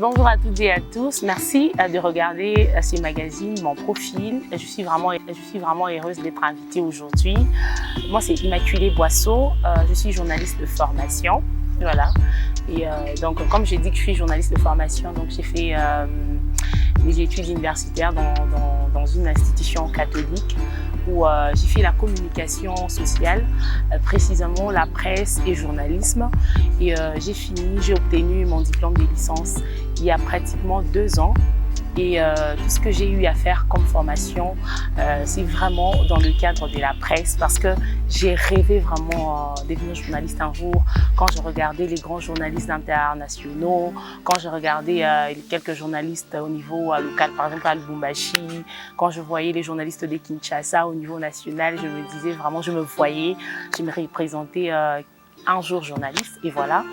Bonjour à toutes et à tous, merci de regarder ces magazines, mon profil. Je suis vraiment heureuse d'être invitée aujourd'hui. Moi c'est Immaculée Boisseau, je suis journaliste de formation. Voilà. Et donc comme j'ai dit que je suis journaliste de formation, donc j'ai fait des études universitaires dans une institution catholique où j'ai fait la communication sociale, précisément la presse et journalisme. Et j'ai obtenu mon diplôme de licence il y a pratiquement 2 ans. Et tout ce que j'ai eu à faire comme formation, c'est vraiment dans le cadre de la presse parce que j'ai rêvé vraiment de devenir journaliste un jour quand je regardais les grands journalistes internationaux, quand je regardais quelques journalistes au niveau local, par exemple à Lubumbashi, quand je voyais les journalistes de Kinshasa au niveau national, je me disais vraiment, je me voyais, j'aimerais représenter un jour journaliste et voilà.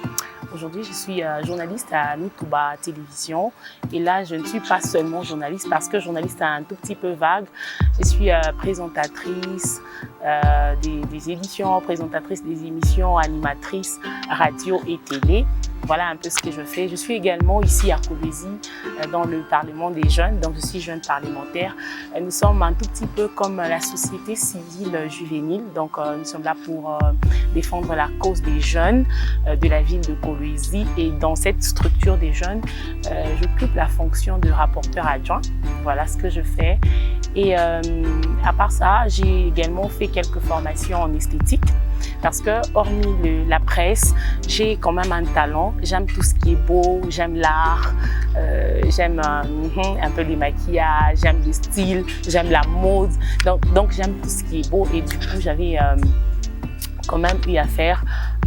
Aujourd'hui, je suis journaliste à Nutuba Télévision et là, je ne suis pas seulement journaliste parce que journaliste est un tout petit peu vague. Je suis présentatrice des éditions, présentatrice des émissions, animatrice radio et télé. Voilà un peu ce que je fais. Je suis également ici à Kolwezi dans le Parlement des jeunes, donc je suis jeune parlementaire. Nous sommes un tout petit peu comme la société civile juvénile, donc nous sommes là pour défendre la cause des jeunes de la ville de Kolwezi et dans cette structure des jeunes, j'occupe la fonction de rapporteur adjoint. Voilà ce que je fais. Et à part ça, j'ai également fait quelques formations en esthétique parce que hormis la presse, j'ai quand même un talent. J'aime tout ce qui est beau, j'aime l'art, j'aime un peu les maquillages, j'aime le style, j'aime la mode. Donc j'aime tout ce qui est beau et du coup j'avais quand même eu à faire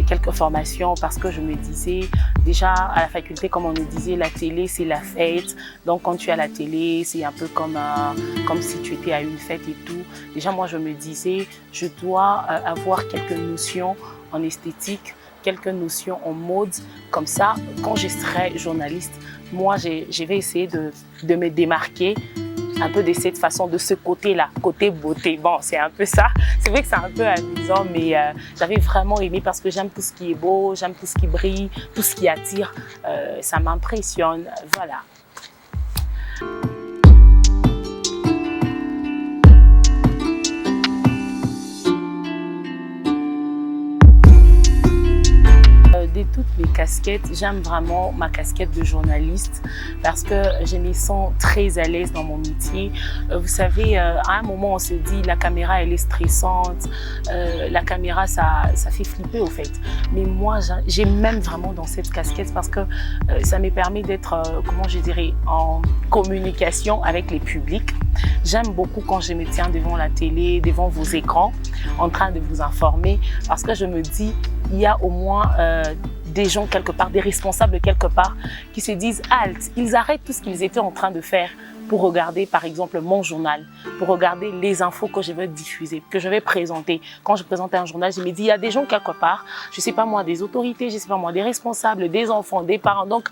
quelques formations parce que je me disais, déjà à la faculté, comme on nous disait, la télé c'est la fête. Donc quand tu es à la télé, c'est un peu comme si tu étais à une fête et tout. Déjà moi je me disais, je dois avoir quelques notions en esthétique, quelques notions en mode. Comme ça, quand je serai journaliste, moi je vais essayer de me démarquer un peu de cette façon, de ce côté-là, côté beauté. Bon, c'est un peu ça. C'est vrai que c'est un peu amusant, mais j'avais vraiment aimé parce que j'aime tout ce qui est beau, j'aime tout ce qui brille, tout ce qui attire. Ça m'impressionne. Voilà. De toutes mes casquettes, j'aime vraiment ma casquette de journaliste parce que je me sens très à l'aise dans mon métier. Vous savez, à un moment on se dit la caméra elle est stressante, la caméra ça fait flipper au fait. Mais moi j'aime même vraiment dans cette casquette parce que ça me permet d'être, comment je dirais, en communication avec les publics. J'aime beaucoup quand je me tiens devant la télé, devant vos écrans, en train de vous informer parce que je me dis, il y a au moins des gens quelque part, des responsables quelque part qui se disent halte, ils arrêtent tout ce qu'ils étaient en train de faire pour regarder par exemple mon journal, pour regarder les infos que je vais diffuser, que je vais présenter. Quand je présente un journal, je me dis il y a des gens quelque part, je sais pas moi, des autorités, je sais pas moi, des responsables, des enfants, des parents, donc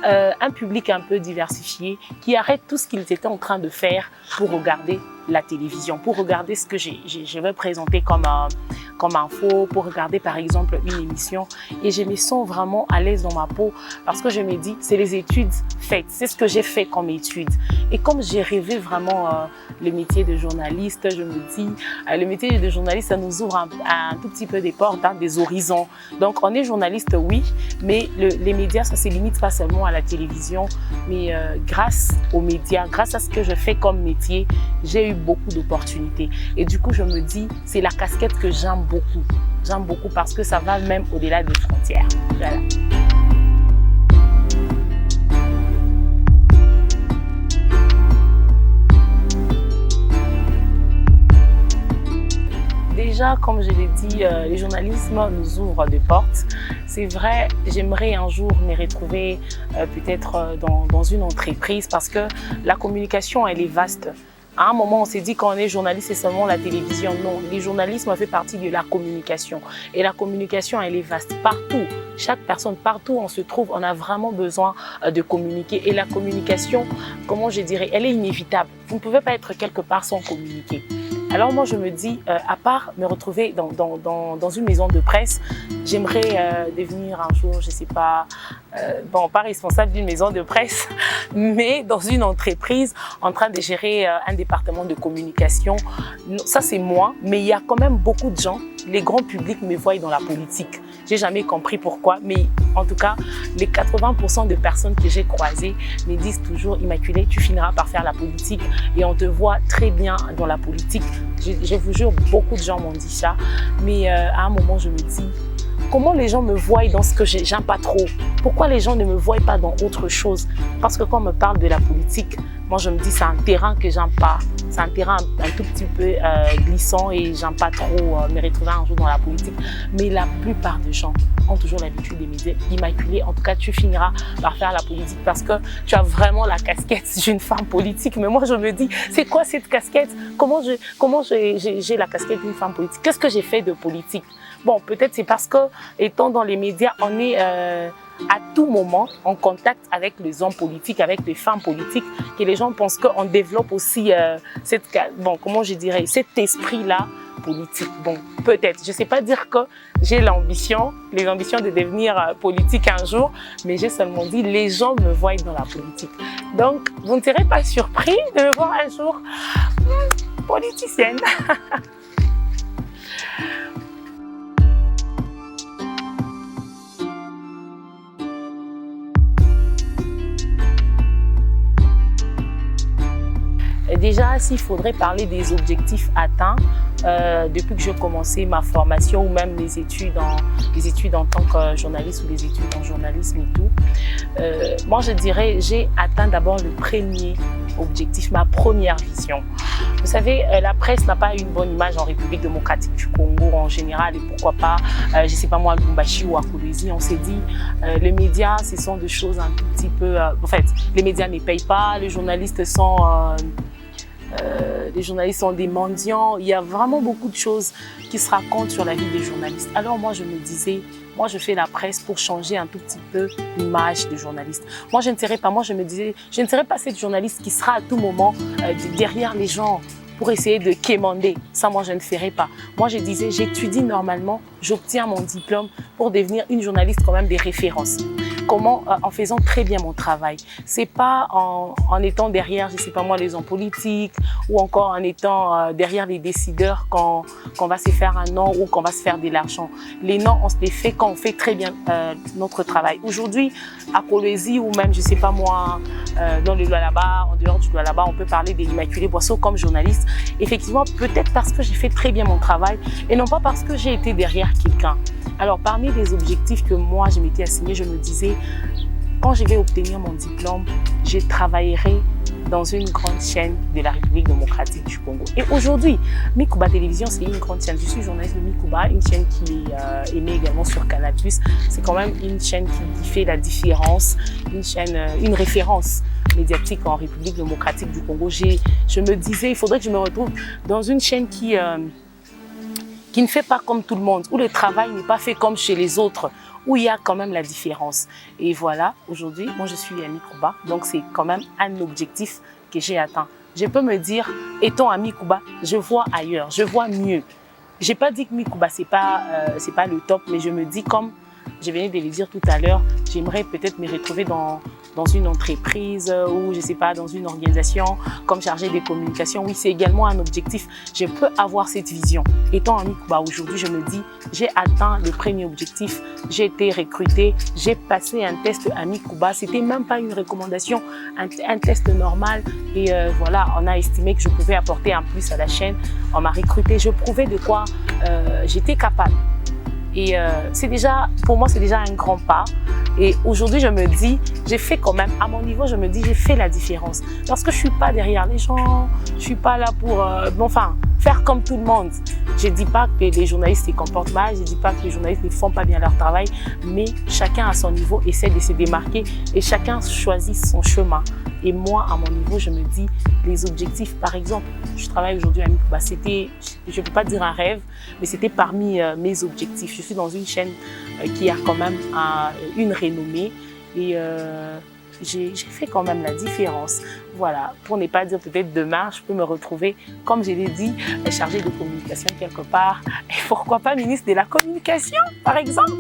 un public un peu diversifié qui arrête tout ce qu'ils étaient en train de faire pour regarder la télévision, pour regarder ce que je vais présenter comme info, pour regarder par exemple une émission et je me sens vraiment à l'aise dans ma peau parce que je me dis c'est les études faites, c'est ce que j'ai fait comme études et comme j'ai rêvé vraiment le métier de journaliste, je me dis le métier de journaliste ça nous ouvre un tout petit peu des portes, des horizons. Donc on est journaliste oui, mais les médias ça se limite pas seulement à la télévision mais grâce aux médias, grâce à ce que je fais comme métier, j'ai eu beaucoup d'opportunités et du coup je me dis c'est la casquette que j'aime beaucoup parce que ça va même au-delà des frontières. Voilà. Déjà, comme je l'ai dit, le journalisme nous ouvre des portes. C'est vrai, j'aimerais un jour me retrouver peut-être dans une entreprise parce que la communication, elle est vaste. À un moment, on s'est dit quand on est journaliste, c'est seulement la télévision. Non, le journalisme fait partie de la communication. Et la communication, elle est vaste partout. Chaque personne, partout où on se trouve, on a vraiment besoin de communiquer. Et la communication, comment je dirais, elle est inévitable. Vous ne pouvez pas être quelque part sans communiquer. Alors moi, je me dis, à part me retrouver dans une maison de presse, j'aimerais devenir un jour, je ne sais pas, bon, pas responsable d'une maison de presse, mais dans une entreprise en train de gérer un département de communication. Ça, c'est moi, mais il y a quand même beaucoup de gens, les grands publics me voient dans la politique. J'ai jamais compris pourquoi, mais en tout cas, les 80% de personnes que j'ai croisées me disent toujours, Immaculée, tu finiras par faire la politique et on te voit très bien dans la politique. Je vous jure, beaucoup de gens m'ont dit ça, mais à un moment, je me dis, comment les gens me voient dans ce que j'aime pas trop? Pourquoi les gens ne me voient pas dans autre chose? Parce que quand on me parle de la politique, moi je me dis c'est un terrain que j'aime pas. C'est un terrain un tout petit peu glissant et j'aime pas trop me retrouver un jour dans la politique. Mais la plupart des gens ont toujours l'habitude de me dire Immaculée, en tout cas tu finiras par faire la politique parce que tu as vraiment la casquette d'une femme politique. Mais moi je me dis, c'est quoi cette casquette? Comment j'ai la casquette d'une femme politique? Qu'est-ce que j'ai fait de politique? Bon, peut-être c'est parce que, étant dans les médias, on est à tout moment en contact avec les hommes politiques, avec les femmes politiques, que les gens pensent qu'on développe aussi cet esprit-là politique. Bon, peut-être. Je ne sais pas dire que j'ai les ambitions de devenir politique un jour, mais j'ai seulement dit les gens me voient dans la politique. Donc, vous ne serez pas surpris de me voir un jour politicienne. Déjà, s'il faudrait parler des objectifs atteints, depuis que j'ai commencé ma formation ou même les études en tant que journaliste ou les études en journalisme et tout, moi je dirais j'ai atteint d'abord le premier objectif, ma première vision. Vous savez, la presse n'a pas une bonne image en République démocratique du Congo en général et pourquoi pas, je ne sais pas moi, à Lubumbashi ou à Kolwezi, on s'est dit les médias, ce sont des choses un tout petit peu... en fait, les médias ne payent pas, les journalistes sont des mendiants. Il y a vraiment beaucoup de choses qui se racontent sur la vie des journalistes. Alors moi, je me disais, moi, je fais la presse pour changer un tout petit peu l'image des journalistes. Moi, je me disais, je ne serais pas cette journaliste qui sera à tout moment derrière les gens pour essayer de quémander. Ça, moi, je ne ferai pas. Moi, je disais, j'étudie normalement, j'obtiens mon diplôme pour devenir une journaliste quand même des références. Comment? En faisant très bien mon travail. C'est pas en étant derrière, je sais pas moi, les hommes politiques ou encore en étant derrière les décideurs qu'on va se faire un nom ou qu'on va se faire de l'argent. Les noms, on se les fait quand on fait très bien notre travail. Aujourd'hui, à Kolwezi ou même, je sais pas moi, dans le Lualaba, en dehors du Lualaba, on peut parler d'Immaculée Boisseau comme journaliste. Effectivement, peut-être parce que j'ai fait très bien mon travail et non pas parce que j'ai été derrière quelqu'un. Alors, parmi les objectifs que moi, je m'étais assigné, je me disais, quand je vais obtenir mon diplôme, je travaillerai dans une grande chaîne de la République démocratique du Congo. Et aujourd'hui, Mikuba Télévision, c'est une grande chaîne. Je suis journaliste de Mikuba, une chaîne qui est émise également sur Canal+. C'est quand même une chaîne qui fait la différence, une référence médiatique en République démocratique du Congo. Je me disais, il faudrait que je me retrouve dans une chaîne qui ne fait pas comme tout le monde, où le travail n'est pas fait comme chez les autres, où il y a quand même la différence. Et voilà, aujourd'hui, moi je suis à Mikuba, donc c'est quand même un objectif que j'ai atteint. Je peux me dire, étant à Mikuba, je vois ailleurs, je vois mieux. J'ai pas dit que Mikuba c'est pas le top, mais je me dis comme je venais de le dire tout à l'heure, j'aimerais peut-être me retrouver dans une entreprise ou je sais pas, dans une organisation comme chargée des communications. Oui, c'est également un objectif. Je peux avoir cette vision. Étant à Mikuba aujourd'hui, je me dis, j'ai atteint le premier objectif. J'ai été recrutée, j'ai passé un test à Mikuba. C'était même pas une recommandation, un test normal. Et voilà, on a estimé que je pouvais apporter un plus à la chaîne. On m'a recrutée. Je prouvais de quoi j'étais capable. Et pour moi, c'est déjà un grand pas. Et aujourd'hui, je me dis, j'ai fait quand même, à mon niveau, je me dis, j'ai fait la différence. Parce que je suis pas derrière les gens, je suis pas là pour, faire comme tout le monde. Je dis pas que les journalistes se comportent mal, je dis pas que les journalistes ne font pas bien leur travail, mais chacun à son niveau essaie de se démarquer et chacun choisit son chemin. Et moi, à mon niveau, je me dis, les objectifs, par exemple, je travaille aujourd'hui à Mikuba, c'était, je ne peux pas dire un rêve, mais c'était parmi mes objectifs. Je suis dans une chaîne qui a quand même une renommée et j'ai fait quand même la différence. Voilà, pour ne pas dire peut-être demain, je peux me retrouver, comme je l'ai dit, chargée de communication quelque part. Et pourquoi pas ministre de la communication, par exemple?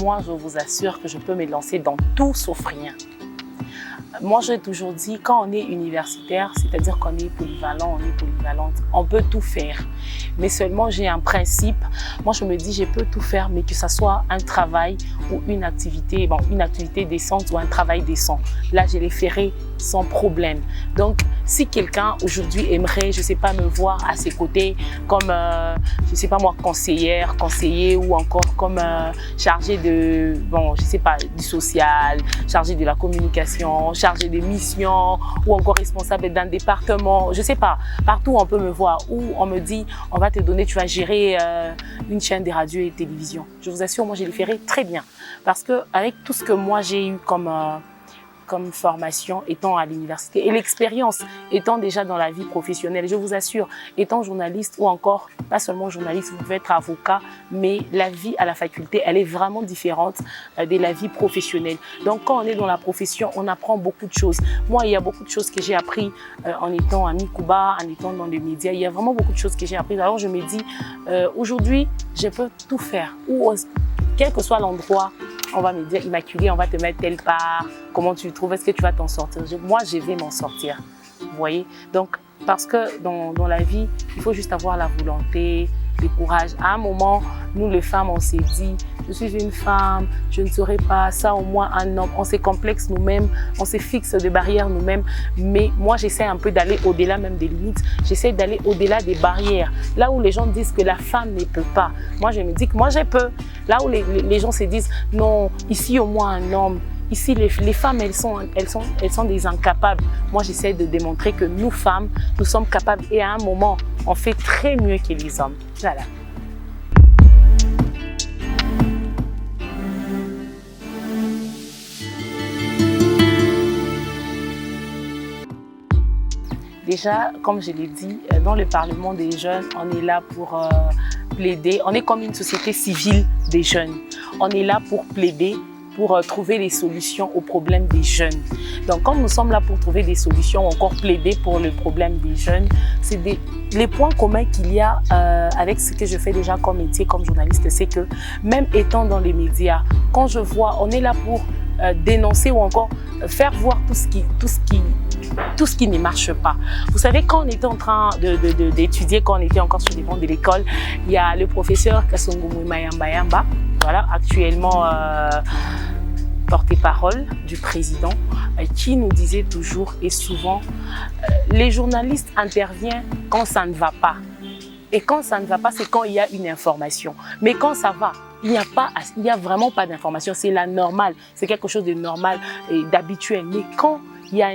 Moi, je vous assure que je peux me lancer dans tout sauf rien. Moi, j'ai toujours dit, quand on est universitaire, c'est-à-dire qu'on est polyvalent, on est polyvalente, on peut tout faire. Mais seulement, j'ai un principe. Moi, je me dis, je peux tout faire, mais que ce soit un travail ou une activité décente ou un travail décent. Là, je les ferai sans problème. Donc, si quelqu'un aujourd'hui aimerait, je ne sais pas, me voir à ses côtés comme, je ne sais pas moi, conseillère, conseiller ou encore comme chargé de, bon, je ne sais pas, du social, chargé de la communication, chargé des missions ou encore responsable d'un département, je ne sais pas, partout on peut me voir ou on me dit, on va te donner, tu vas gérer une chaîne de radio et télévision. Je vous assure, moi je le ferai très bien parce que avec tout ce que moi j'ai eu comme formation étant à l'université et l'expérience étant déjà dans la vie professionnelle. Je vous assure, étant journaliste ou encore, pas seulement journaliste, vous pouvez être avocat, mais la vie à la faculté, elle est vraiment différente de la vie professionnelle. Donc quand on est dans la profession, on apprend beaucoup de choses. Moi, il y a beaucoup de choses que j'ai appris en étant à Mikuba, en étant dans les médias. Il y a vraiment beaucoup de choses que j'ai appris. Alors je me dis, aujourd'hui, je peux tout faire. Ou quel que soit l'endroit, on va me dire, Immaculée, on va te mettre telle part, comment tu trouves, est-ce que tu vas t'en sortir? Moi, je vais m'en sortir, vous voyez? Donc, parce que dans la vie, il faut juste avoir la volonté, le courage. À un moment, nous les femmes, on s'est dit, je suis une femme, je ne serai pas ça, au moins un homme. On se complexe nous-mêmes, on se fixe des barrières nous-mêmes. Mais moi, j'essaie un peu d'aller au-delà même des limites. J'essaie d'aller au-delà des barrières. Là où les gens disent que la femme ne peut pas, moi, je me dis que moi, je peux. Là où les gens se disent, non, ici, au moins un homme. Ici, les femmes, elles sont des incapables. Moi, j'essaie de démontrer que nous, femmes, nous sommes capables. Et à un moment, on fait très mieux que les hommes. Voilà. Déjà, comme je l'ai dit, dans le Parlement des jeunes, on est là pour plaider. On est comme une société civile des jeunes. On est là pour plaider, pour trouver des solutions aux problèmes des jeunes. Donc, comme nous sommes là pour trouver des solutions, encore plaider pour le problème des jeunes, c'est les points communs qu'il y a avec ce que je fais déjà comme métier, comme journaliste, c'est que même étant dans les médias, quand je vois, on est là pour dénoncer ou encore faire voir tout ce qui ne marche pas. Vous savez, quand on était en train d'étudier, quand on était encore sur les bancs de l'école, il y a le professeur Kasongo Mayamba, voilà, actuellement porte-parole du président, qui nous disait toujours et souvent, les journalistes interviennent quand ça ne va pas. Et quand ça ne va pas, c'est quand il y a une information. Mais quand ça va, il n'y a vraiment pas d'information. C'est la normale. C'est quelque chose de normal et d'habituel. Mais quand il y a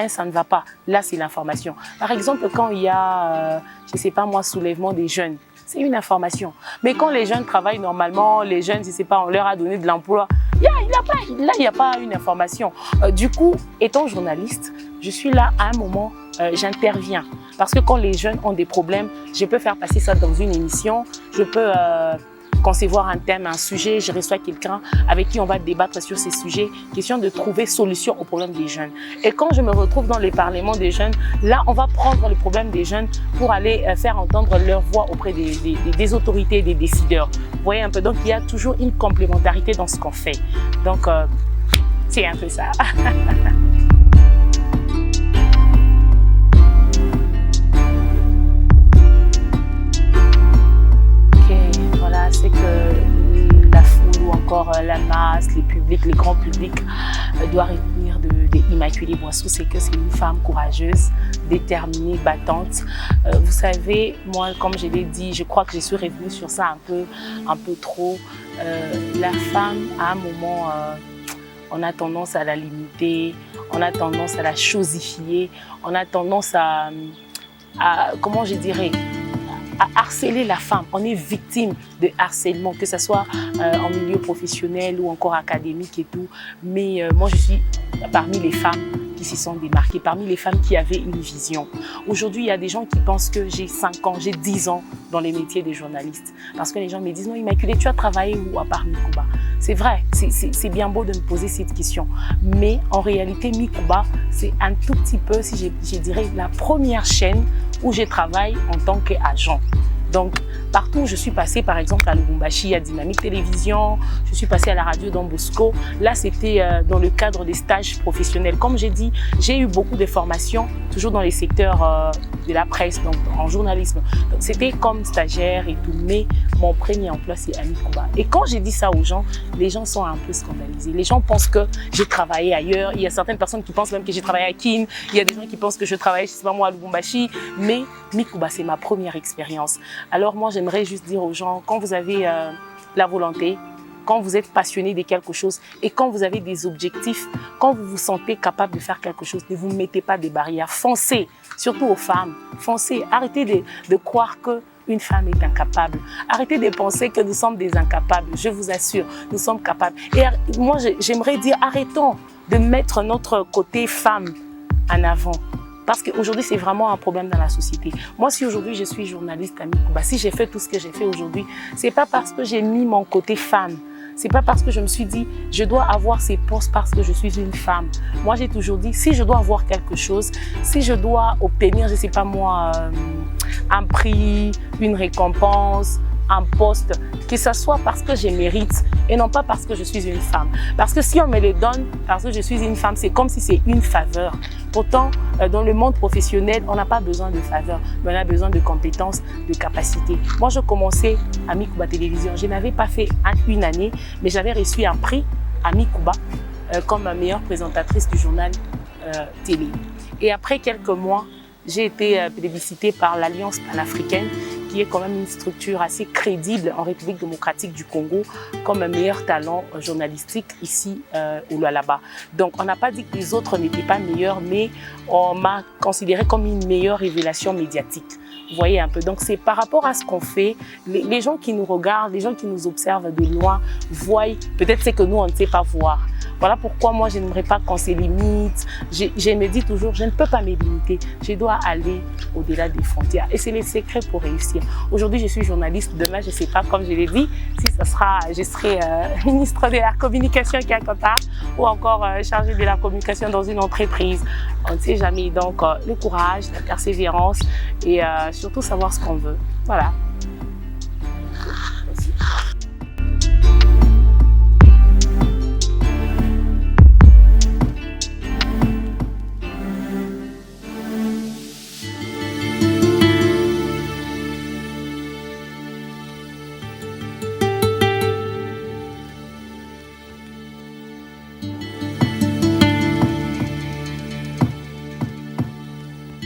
ça ne va pas, là, c'est l'information. Par exemple, quand il y a, je ne sais pas moi, soulèvement des jeunes, c'est une information. Mais quand les jeunes travaillent normalement, les jeunes, je ne sais pas, on leur a donné de l'emploi, là, il n'y a pas une information. Du coup, étant journaliste, je suis là à un moment, j'interviens. Parce que quand les jeunes ont des problèmes, je peux faire passer ça dans une émission, je peux concevoir un thème, un sujet, je reçois quelqu'un avec qui on va débattre sur ces sujets, question de trouver solution aux problèmes des jeunes. Et quand je me retrouve dans les parlements des jeunes, là, on va prendre les problèmes des jeunes pour aller faire entendre leur voix auprès des autorités et des décideurs. Vous voyez un peu, donc il y a toujours une complémentarité dans ce qu'on fait. Donc, c'est un peu ça. C'est que la foule ou encore la masse, les grands publics doivent retenir de Immaculée Boisseau, c'est que c'est une femme courageuse, déterminée, battante. Vous savez, moi, comme je l'ai dit, je crois que je suis revenue sur ça un peu trop. La femme, à un moment, on a tendance à la limiter, on a tendance à la chosifier, on a tendance à comment je dirais, à harceler la femme. On est victime de harcèlement, que ce soit en milieu professionnel ou encore académique et tout. Mais moi, je suis parmi les femmes qui qui se sont démarquées, parmi les femmes qui avaient une vision. Aujourd'hui, il y a des gens qui pensent que j'ai 5 ans, j'ai 10 ans dans les métiers des journalistes. Parce que les gens me disent, non Immaculée, tu as travaillé où à part Mikuba? C'est vrai, c'est bien beau de me poser cette question. Mais en réalité, Mikuba, c'est un tout petit peu, si je dirais, la première chaîne où je travaille en tant qu'agent. Donc, partout où je suis passée, par exemple à Lubumbashi, à Dynamique Télévision, je suis passée à la radio Don Bosco. Là, c'était dans le cadre des stages professionnels. Comme j'ai dit, j'ai eu beaucoup de formations, toujours dans les secteurs de la presse, donc en journalisme. C'était comme stagiaire et tout, mais mon premier emploi, c'est à Mikuba. Et quand j'ai dit ça aux gens, les gens sont un peu scandalisés. Les gens pensent que j'ai travaillé ailleurs. Il y a certaines personnes qui pensent même que j'ai travaillé à Kin. Il y a des gens qui pensent que je travaillais, je sais pas moi, à Lubumbashi. Mais Mikuba, c'est ma première expérience. Alors moi, j'aimerais juste dire aux gens, quand vous avez la volonté, quand vous êtes passionné de quelque chose et quand vous avez des objectifs, quand vous vous sentez capable de faire quelque chose, ne vous mettez pas des barrières. Foncez, surtout aux femmes. Foncez. Arrêtez de croire qu'une femme est incapable. Arrêtez de penser que nous sommes des incapables. Je vous assure, nous sommes capables. Et moi, j'aimerais dire, arrêtons de mettre notre côté femme en avant. Parce qu'aujourd'hui, c'est vraiment un problème dans la société. Moi, si aujourd'hui je suis journaliste à Mikuba, si j'ai fait tout ce que j'ai fait aujourd'hui, c'est pas parce que j'ai mis mon côté femme. C'est pas parce que je me suis dit, je dois avoir ces postes parce que je suis une femme. Moi, j'ai toujours dit, si je dois avoir quelque chose, si je dois obtenir, je sais pas moi, un prix, une récompense, un poste, que ce soit parce que je mérite et non pas parce que je suis une femme. Parce que si on me le donne parce que je suis une femme, c'est comme si c'est une faveur. Pourtant, dans le monde professionnel, on n'a pas besoin de faveur, mais on a besoin de compétences, de capacités. Moi, je commençais à Mikuba Télévision. Je n'avais pas fait une année, mais j'avais reçu un prix à Mikuba comme meilleure présentatrice du journal télé. Et après quelques mois, j'ai été plébiscitée par l'Alliance panafricaine, qui est quand même une structure assez crédible en République démocratique du Congo, comme un meilleur talent journalistique ici au Lualaba. Donc on n'a pas dit que les autres n'étaient pas meilleurs, mais on m'a considéré comme une meilleure révélation médiatique. Vous voyez un peu. Donc c'est par rapport à ce qu'on fait, les gens qui nous regardent, les gens qui nous observent de loin, voient peut-être ce que nous on ne sait pas voir. Voilà pourquoi moi je n'aimerais pas qu'on se limite. Je me dis toujours, je ne peux pas me limiter. Je dois aller au-delà des frontières. Et c'est le secret pour réussir. Aujourd'hui, je suis journaliste. Demain, je ne sais pas, comme je l'ai dit, si je serai ministre de la communication quelque part ou encore chargée de la communication dans une entreprise. On ne sait jamais. Donc, le courage, la persévérance et surtout savoir ce qu'on veut. Voilà.